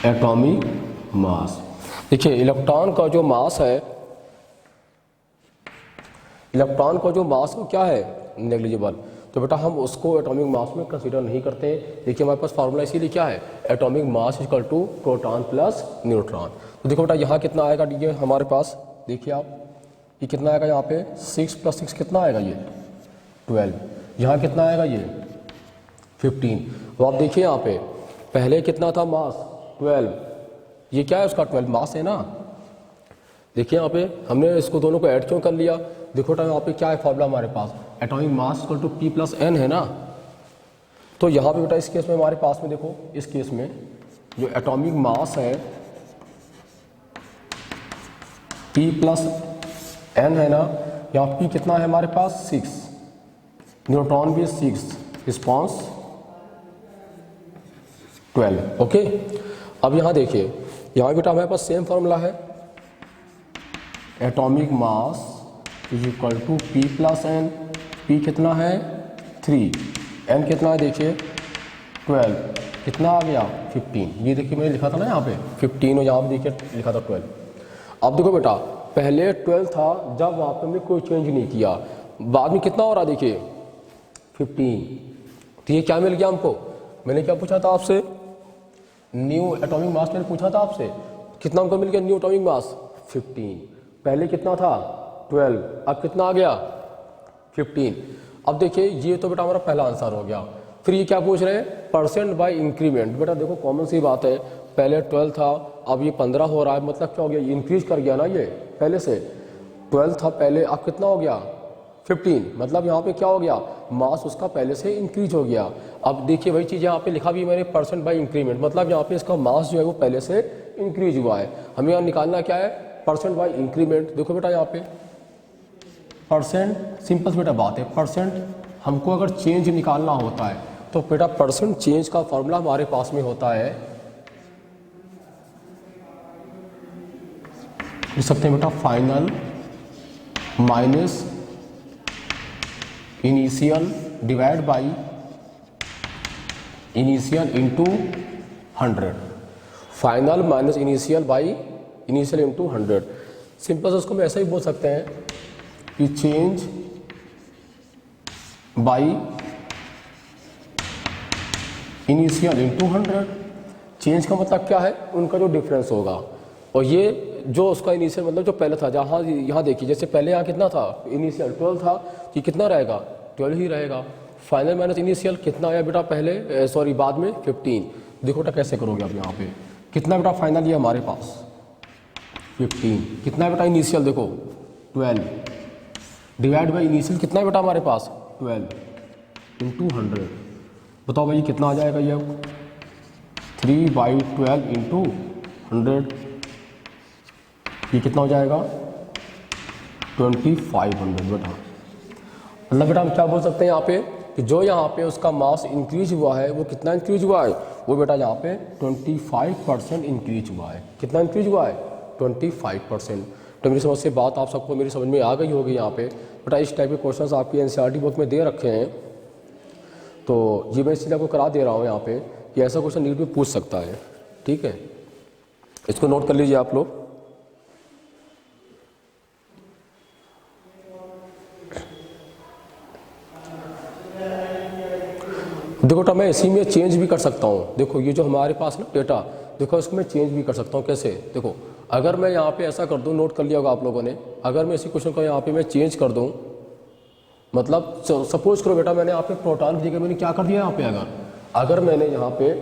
Atomic mass. देखिए electron का जो मास है, इलेक्ट्रॉन का जो मास वो क्या है, नेग्लिजिबल। तो बेटा हम उसको एटॉमिक मास में कंसीडर नहीं करते। देखिए हमारे पास फार्मूला इसीलिए क्या है, atomic mass equal to proton plus neutron. तो देखो बेटा यहाँ कितना आएगा, ये हमारे पास देखिए आप, ये कितना आएगा यहाँ पे 6 + 6 कितना आएगा, ये 12। यहाँ कितना आएगा, ये 15। तो आप देखिए यहाँ पे पहले कितना था मास 12, ये क्या है उसका 12 मास है ना। देखिए यहाँ पे हमने इसको दोनों को ऐड क्यों कर लिया, देखो बेटा यहाँ पे क्या है फॉर्मूला हमारे पास, atomic mass equal to P + N है ना। तो यहाँ पे बेटा इस केस में हमारे पास में देखो, इस केस में जो एटॉमिक मास है P + N है ना, यहाँ P कितना है हमारे पास 6, न्यूट्रॉन भी 6, रिस्पॉन्स 12। ओके, अब यहाँ देखिए यहाँ बेटा हमारे पास सेम फॉर्मूला है, atomic mass is equal to P + N। P कितना है 3, N कितना है देखिए 12, कितना आ गया 15। ये देखिए मैंने लिखा था ना यहाँ पे 15 और यहाँ पे देखिए लिखा था 12। अब देखो बेटा पहले 12 था जब वहाँ पे हमने कोई चेंज नहीं किया, बाद में कितना हो रहा देखिए 15। तो ये क्या मिल गया हमको, मैंने क्या पूछा था आपसे, न्यू एटॉमिक मास मैंने पूछा था आपसे, कितना हमको मिल गया न्यू एटॉमिक मास 15। पहले कितना था 12, अब कितना आ गया 15। अब देखिए ये तो बेटा हमारा पहला आंसर हो गया। फिर ये क्या पूछ रहे हैं, परसेंट बाय इंक्रीमेंट। बेटा देखो कॉमन सी बात है, पहले 12 था अब ये 15 हो रहा है, मतलब क्या हो गया, इंक्रीज कर गया ना, ये पहले से 12 था पहले, अब कितना हो गया 15, मतलब यहाँ पे क्या हो गया, मास उसका पहले से इंक्रीज हो गया। अब देखिए वही चीज़ यहाँ पे लिखा भी मैंने, परसेंट बाय इंक्रीमेंट, मतलब यहाँ पे इसका मास जो है वो पहले से इंक्रीज हुआ है। हमें यहाँ निकालना क्या है, परसेंट बाय इंक्रीमेंट। देखो बेटा यहाँ पे परसेंट, सिंपल बेटा बात है, परसेंट हमको अगर चेंज निकालना होता है तो बेटा परसेंट चेंज का फॉर्मूला हमारे पास में होता है, लिख सकते हैं बेटा final minus initial divide by initial into 100, final minus initial by initial into 100। Simple से उसको हम ऐसा ही बोल सकते हैं कि change by initial into 100। Change का मतलब क्या है, उनका जो डिफरेंस होगा, और ये जो उसका इनिशियल मतलब जो पहले था, जहाँ यहाँ देखिए जैसे पहले यहाँ कितना था इनिशियल 12 था, ये कितना रहेगा 12 ही रहेगा। फाइनल माइनस इनिशियल कितना आया बेटा पहले, सॉरी बाद में 15। देखो बेटा कैसे करोगे आप, यहाँ पे कितना बेटा फाइनल ये हमारे पास 15, कितना बेटा इनिशियल देखो 12, डिवाइड बाई इनिशियल कितना बेटा हमारे पास 12 इंटू 100। बताओ भाई कितना आ जाएगा ये, 3/12 इंटू 100, ये कितना हो जाएगा 2500 बेटा। मतलब बेटा हम क्या बोल सकते हैं यहाँ पे कि जो यहाँ पे उसका मास इंक्रीज हुआ है वो कितना इंक्रीज हुआ है, वो बेटा यहाँ पे 25% इंक्रीज हुआ है। कितना इंक्रीज हुआ है 25%। तो मेरी समझ से बात आप सबको मेरी समझ में आ गई होगी। यहाँ पे बेटा इस टाइप के क्वेश्चंस आपकी एनसीईआरटी बुक में दे रखे हैं, तो ये मैं इसलिए आपको करा दे रहा हूँ यहाँ पे कि ऐसा क्वेश्चन नीट में पूछ सकता है। ठीक है, इसको नोट कर लीजिए आप लोग। देखो बेटा मैं इसी में चेंज भी कर सकता हूँ। देखो ये जो हमारे पास ना डेटा, देखो इसको मैं चेंज भी कर सकता हूँ। कैसे, देखो अगर मैं यहाँ पे ऐसा कर दूँ, नोट कर लिया होगा आप लोगों ने, अगर मैं इसी क्वेश्चन को यहाँ पे मैं चेंज कर दूँ, मतलब सपोज करो बेटा मैंने यहाँ पे प्रोटॉन की जगह मैंने क्या कर दिया यहाँ पे, अगर मैंने यहाँ पे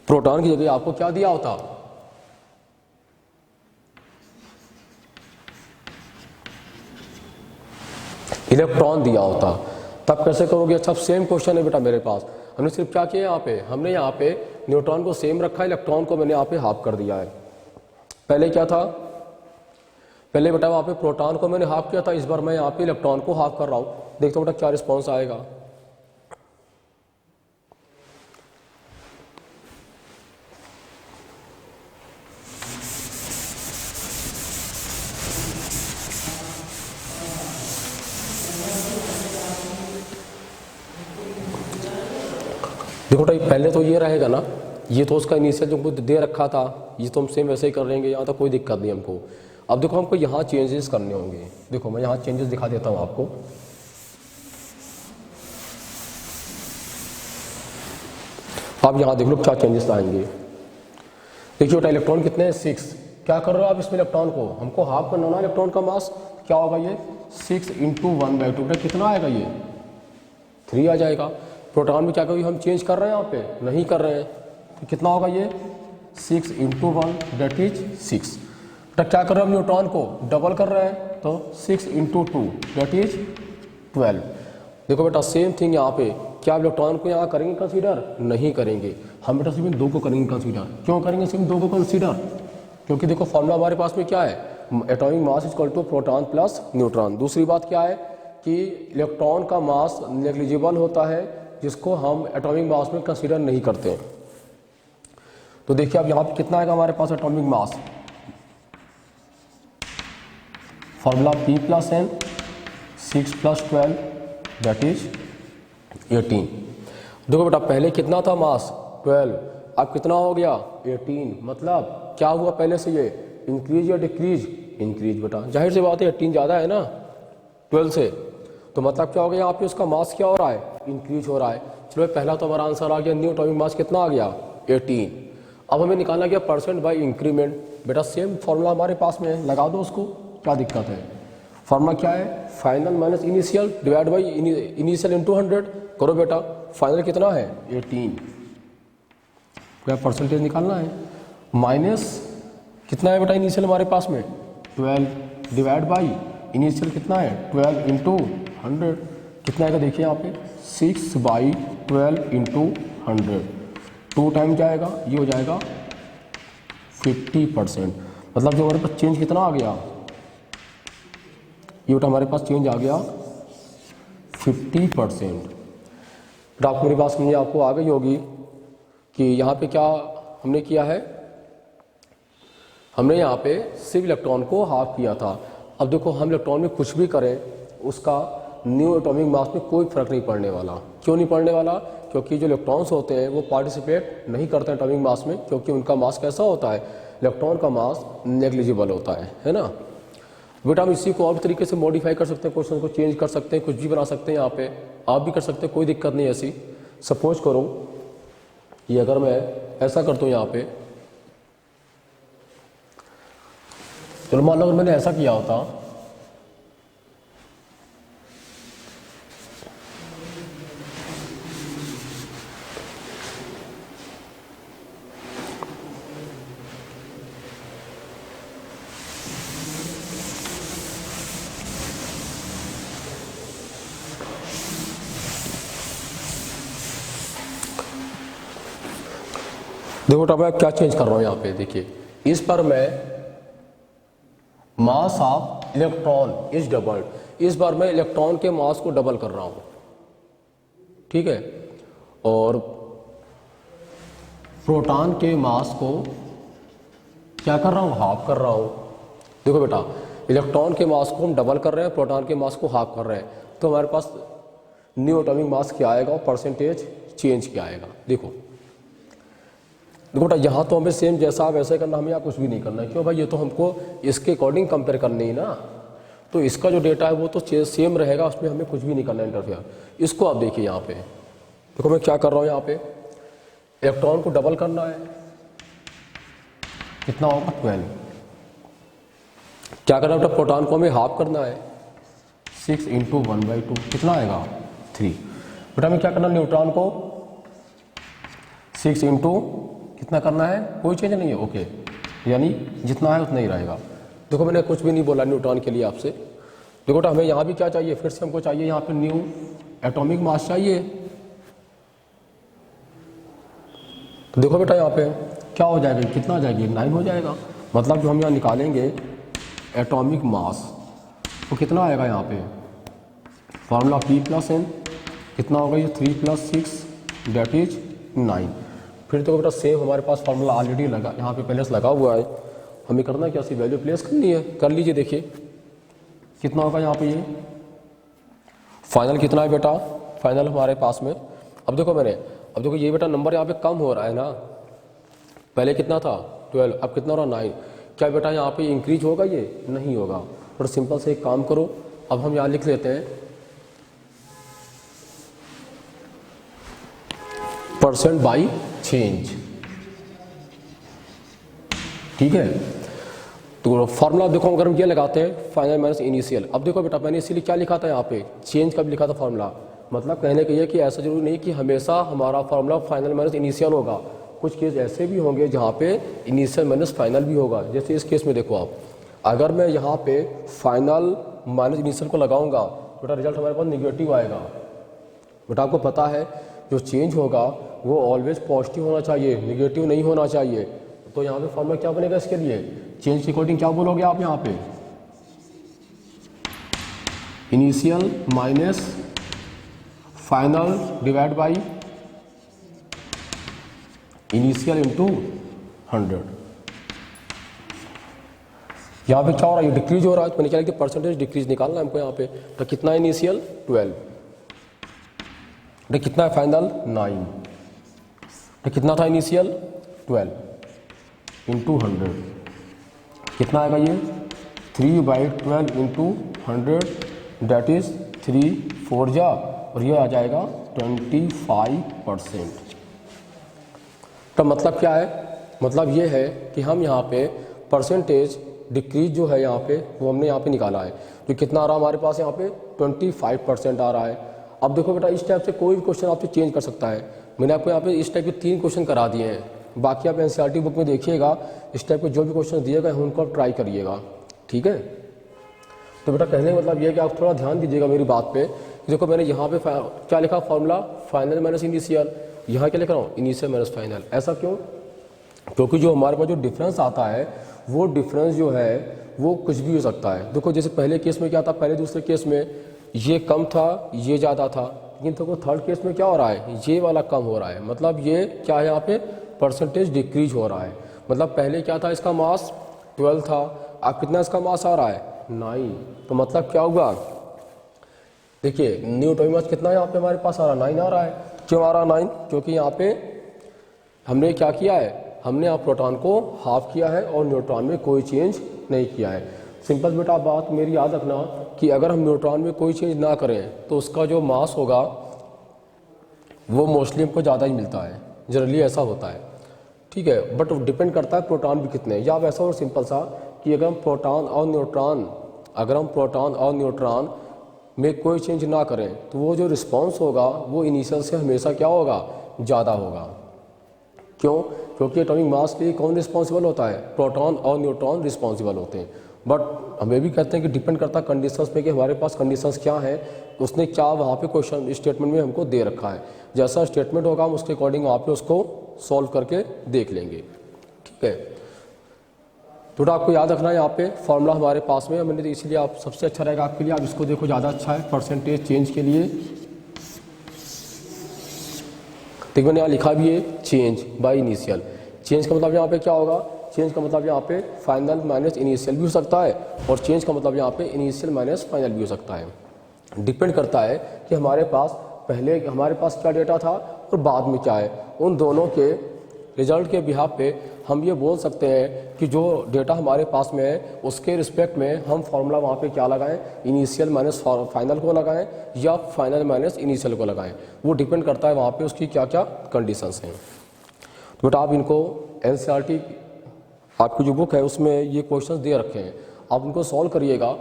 प्रोटॉन की जगह आपको क्या दिया होता, इलेक्ट्रॉन दिया होता, तब कैसे करोगे। अच्छा सेम क्वेश्चन है बेटा मेरे पास, हमने सिर्फ क्या किया यहाँ पे, हमने यहाँ पे न्यूट्रॉन को सेम रखा, इलेक्ट्रॉन को मैंने यहाँ पे हाफ कर दिया है। पहले क्या था, पहले बेटा वहाँ पे प्रोटॉन को मैंने हाफ किया था, इस बार मैं यहाँ पे इलेक्ट्रॉन को हाफ कर रहा हूँ। देखते हो बेटा क्या रिस्पॉन्स आएगा। देखो बेटा पहले तो ये रहेगा ना, ये तो उसका इनिशियल जो हमको दे रखा था, ये तो हम सेम वैसे ही कर लेंगे, यहाँ तक कोई दिक्कत नहीं हमको। अब देखो हमको यहाँ चेंजेस करने होंगे। देखो मैं यहाँ चेंजेस दिखा देता हूँ आपको। आप यहाँ देख लो क्या चेंजेस आएंगे। देखिए बेटा इलेक्ट्रॉन कितने हैं 6। क्या कर रहे हो आप इसमें इलेक्ट्रॉन को, हमको हाफ करना होना इलेक्ट्रॉन का मास। क्या होगा ये 6 इंटू 1/2 बेटा कितना आएगा ये 3 आ जाएगा। प्रोटॉन में क्या कभी हम चेंज कर रहे हैं यहाँ पे, नहीं कर रहे हैं, तो कितना होगा ये 6 इंटू 1 दैट इज 6। बेटा क्या कर रहे हैं हम न्यूट्रॉन को डबल कर रहे हैं, तो 6 इंटू 2 दैट इज 12। देखो बेटा सेम थिंग यहाँ पे, क्या आप इलेक्ट्रॉन को यहाँ करेंगे कंसीडर, नहीं करेंगे, हम बेटा सिर्फ 2 को करेंगे कंसीडर। क्यों करेंगे सिर्फ 2 को कंसीडर, क्योंकि देखो फॉर्मूला हमारे पास में क्या है, atomic mass equal to proton plus neutron. दूसरी बात क्या है कि इलेक्ट्रॉन का मास नेग्लिजिबल होता है, जिसको हम एटॉमिक मास में कंसीडर नहीं करते हैं। तो देखिए अब यहाँ पे कितना आएगा हमारे पास atomic mass, formula P plus N 6 plus 12 that is 18। देखो बेटा पहले कितना था मास 12, अब कितना हो गया 18। मतलब क्या हुआ पहले से, ये इंक्रीज या डिक्रीज, इंक्रीज बेटा। जाहिर सी बात है 18 ज़्यादा है ना 12 से, तो मतलब क्या हो गया यहाँ पे उसका मास क्या हो रहा है, इंक्रीज हो रहा है। चलो पहला तो हमारा आंसर आ गया, न्यू एटॉमिक मास कितना आ गया 18। अब हमें निकालना गया परसेंट बाई इंक्रीमेंट। बेटा सेम फॉर्मूला हमारे पास में है, लगा दो उसको, क्या दिक्कत है। फॉर्मूला क्या है, final minus initial divide by initial into 100। करो बेटा, फाइनल कितना है 18, क्या परसेंटेज निकालना है, माइनस कितना है बेटा इनिशियल हमारे पास में 12 डिवाइड बाई इनिशियल कितना है 12 इंटू 100। कितना आएगा देखिए यहाँ पे 6/12 इंटू 100। 2 टाइम क्या आएगा, ये हो जाएगा 50%। मतलब जो हमारे पास चेंज कितना आ गया, ये बेटा हमारे पास चेंज आ गया 50%। तो आपको मेरी बात समझिए, आपको आ गई होगी कि यहाँ पे क्या हमने किया है, हमने यहाँ पे सिर्फ इलेक्ट्रॉन को हाफ किया था। अब देखो हम इलेक्ट्रॉन में कुछ भी करें, उसका न्यू एटॉमिक मास में कोई फर्क नहीं पड़ने वाला। क्यों नहीं पड़ने वाला, क्योंकि जो इलेक्ट्रॉन्स होते हैं वो पार्टिसिपेट नहीं करते हैं एटॉमिक मास में, क्योंकि उनका मास कैसा होता है, इलेक्ट्रॉन का मास नेग्लिजिबल होता है ना। बेटा हम इसी को और तरीके से मॉडिफाई कर सकते हैं, क्वेश्चन को चेंज कर सकते हैं, कुछ भी बना सकते हैं। यहाँ पे आप भी कर सकते हैं, कोई दिक्कत नहीं ऐसी। सपोज करो ये अगर मैं ऐसा करता हूँ यहाँ पे, चलो मान लो अगर मैंने ऐसा किया होता, देखो बेटा मैं क्या चेंज कर रहा हूँ यहाँ पे, देखिए इस पर मैं mass of electron is doubled, इस बार मैं इलेक्ट्रॉन के मास को डबल कर रहा हूँ, ठीक है, और प्रोटॉन के मास को क्या कर रहा हूँ, हाफ कर रहा हूँ। देखो बेटा इलेक्ट्रॉन के मास को हम डबल कर रहे हैं, प्रोटॉन के मास को हाफ कर रहे हैं, तो हमारे पास न्यू एटॉमिक मास क्या आएगा और परसेंटेज चेंज क्या आएगा। देखो बेटा यहाँ तो हमें सेम जैसा वैसे करना, हमें यहाँ कुछ भी नहीं करना है। क्यों भाई, ये तो हमको इसके अकॉर्डिंग कंपेयर करनी है ना, तो इसका जो डेटा है वो तो सेम रहेगा, उसमें हमें कुछ भी नहीं करना इंटरफेयर। इसको आप देखिए यहाँ पे, देखो मैं क्या कर रहा हूँ यहाँ पे, इलेक्ट्रॉन को डबल करना है, कितना होगा 12। क्या करना है बेटा, प्रोटॉन को हमें हाफ करना है, 6 इंटू 1/2 कितना आएगा 3। बेटा हमें क्या करना है, न्यूट्रॉन को 6 इंटू कितना करना है, कोई चेंज नहीं है, ओके, यानी जितना है उतना ही रहेगा। देखो मैंने कुछ भी नहीं बोला न्यूट्रॉन के लिए आपसे। देखो बेटा हमें यहाँ भी क्या चाहिए, फिर से हमको चाहिए यहाँ पे न्यू एटॉमिक मास चाहिए। तो देखो बेटा यहाँ पे क्या हो जाएगा, कितना आ जाएगी 9 हो जाएगा। मतलब जो हम यहाँ निकालेंगे एटॉमिक मास वो कितना आएगा, यहाँ पे फार्मूला P प्लस N कितना होगा, ये 3 + 6 दैट इज 9। फिर तो बेटा सेम हमारे पास फार्मूला ऑलरेडी लगा, यहाँ पे पहले से लगा हुआ है, हमें करना क्या, सी वैल्यू प्लेस करनी है, कर लीजिए। देखिए कितना होगा यहाँ पे, ये फाइनल कितना है बेटा, फाइनल हमारे पास में। अब देखो ये बेटा नंबर यहाँ पे कम हो रहा है ना, पहले कितना था 12, अब कितना हो रहा 9। क्या बेटा यहाँ पे इंक्रीज होगा? ये नहीं होगा। और सिंपल से एक काम करो, अब हम यहाँ लिख लेते हैं परसेंट बाई चेंज। ठीक है, तो फॉर्मूला देखो अगर हम ये लगाते हैं फाइनल माइनस इनिशियल। अब देखो बेटा मैंने इसीलिए क्या लिखा था यहाँ पे, चेंज का भी लिखा था फॉर्मूला। मतलब कहने के ये कि ऐसा जरूरी नहीं कि हमेशा हमारा फॉर्मूला फाइनल माइनस इनिशियल होगा। कुछ केस ऐसे भी होंगे जहाँ पे इनिशियल माइनस फाइनल भी होगा। जैसे इस केस में देखो आप, अगर मैं यहाँ पे फाइनल माइनस इनिशियल को लगाऊंगा बेटा रिजल्ट हमारे पास निगेटिव आएगा। बेटा आपको पता है जो चेंज होगा वो ऑलवेज पॉजिटिव होना चाहिए, निगेटिव नहीं होना चाहिए। तो यहाँ पे फॉर्मूला क्या बनेगा इसके लिए, चेंज के अकॉर्डिंग क्या बोलोगे आप यहाँ पे, initial minus final divide by initial into 100। यहाँ पे क्या हो रहा है, ये डिक्रीज हो रहा है। मैंने क्या लिखा, परसेंटेज डिक्रीज निकालना है हमको यहाँ पे। तो कितना है इनिशियल 12, तो कितना है फाइनल 9, तो कितना था इनिशियल 12 इंटू 100, कितना आएगा ये 3/12 इंटू 100, डेट इज 3 4 जा, और ये आ जाएगा 25%। तो मतलब क्या है, मतलब ये है कि हम यहाँ पे परसेंटेज डिक्रीज जो है यहाँ पे वो हमने यहाँ पे निकाला है। तो कितना आ रहा है हमारे पास यहाँ पे 25% आ रहा है। अब देखो बेटा इस टाइप से कोई भी क्वेश्चन आपसे चेंज कर सकता है। मैंने आपको यहाँ पे इस टाइप के 3 क्वेश्चन करा दिए हैं, बाकी आप एनसीईआरटी बुक में देखिएगा इस टाइप के जो भी क्वेश्चन दिए गए हैं उनको आप ट्राई करिएगा। ठीक है, तो बेटा कहने का मतलब ये है कि आप थोड़ा ध्यान दीजिएगा मेरी बात पे। देखो मैंने यहाँ पे क्या लिखा फॉर्मूला फाइनल माइनस इनिशियल, यहाँ क्या लिख रहा हूँ इनिशियल माइनस फाइनल। ऐसा क्यों, क्योंकि जो हमारे पास जो डिफरेंस आता है वो डिफरेंस जो है वो कुछ भी हो सकता है। देखो जैसे पहले केस में क्या था, पहले दूसरे केस में ये कम था ये ज़्यादा था, लेकिन देखो थर्ड केस में क्या हो रहा है, ये वाला कम हो रहा है। मतलब ये क्या है यहाँ पे परसेंटेज डिक्रीज हो रहा है। मतलब पहले क्या था, इसका मास 12 था, अब कितना इसका मास आ रहा है 9। तो मतलब क्या हुआ, देखिए न्यू एटॉमिक मास कितना यहाँ पे हमारे पास आ रहा है 9 आ रहा है। क्यों आ रहा है 9, क्योंकि यहाँ पे हमने क्या किया है, हमने यहाँ प्रोटॉन को हाफ किया है और न्यूट्रॉन में कोई चेंज नहीं किया है। सिंपल बेटा बात मेरी याद रखना कि अगर हम न्यूट्रॉन में कोई चेंज ना करें तो उसका जो मास होगा वो मोस्टली हमको ज़्यादा ही मिलता है, जनरली ऐसा होता है। ठीक है, बट डिपेंड करता है प्रोटॉन भी कितने, या वैसा और सिंपल सा कि अगर हम प्रोटॉन और न्यूट्रॉन में कोई चेंज ना करें तो वो जो रिस्पॉन्स होगा वो इनिशियल से हमेशा क्या होगा, ज़्यादा होगा। क्यों, क्योंकि एटॉमिक मास के लिए कौन रिस्पॉन्सिबल होता है, प्रोटॉन और न्यूट्रॉन रिस्पॉन्सिबल होते हैं। बट हम ये भी कहते हैं कि डिपेंड करता है कंडीशंस पे कि हमारे पास कंडीशंस क्या है, उसने क्या वहाँ पे क्वेश्चन स्टेटमेंट में हमको दे रखा है। जैसा स्टेटमेंट होगा हम उसके अकॉर्डिंग वहाँ पे उसको सॉल्व करके देख लेंगे। ठीक है, तो आपको याद रखना है यहाँ पे फॉर्मूला हमारे पास में मैंने, तो इसीलिए आप सबसे अच्छा रहेगा आपके लिए, आप इसको देखो ज़्यादा अच्छा है परसेंटेज चेंज के लिए। देखो मैंने यहाँ लिखा भी है चेंज बाय इनिशियल। चेंज का मतलब यहाँ पे क्या होगा, चेंज का मतलब यहाँ पे फाइनल माइनस इनिशियल भी हो सकता है, और चेंज का मतलब यहाँ पे इनिशियल माइनस फाइनल भी हो सकता है। डिपेंड करता है कि हमारे पास पहले हमारे पास क्या डेटा था और बाद में क्या है, उन दोनों के रिजल्ट के बिहाफ पे हम ये बोल सकते हैं कि जो डेटा हमारे पास में है उसके रिस्पेक्ट में हम फार्मूला वहाँ पे क्या लगाएं, इनिशियल माइनस फाइनल को लगाएं या फाइनल माइनस इनिशियल को लगाएं। वो डिपेंड करता है वहाँ पे उसकी क्या क्या कंडीशंस हैं। तो बेटा आप इनको एनसीईआरटी आपकी जो बुक है उसमें ये क्वेश्चंस दे रखे हैं, आप उनको सॉल्व करिएगा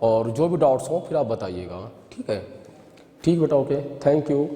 और जो भी डाउट्स हों फिर आप बताइएगा। ठीक है, ठीक बेटा, ओके, थैंक यू।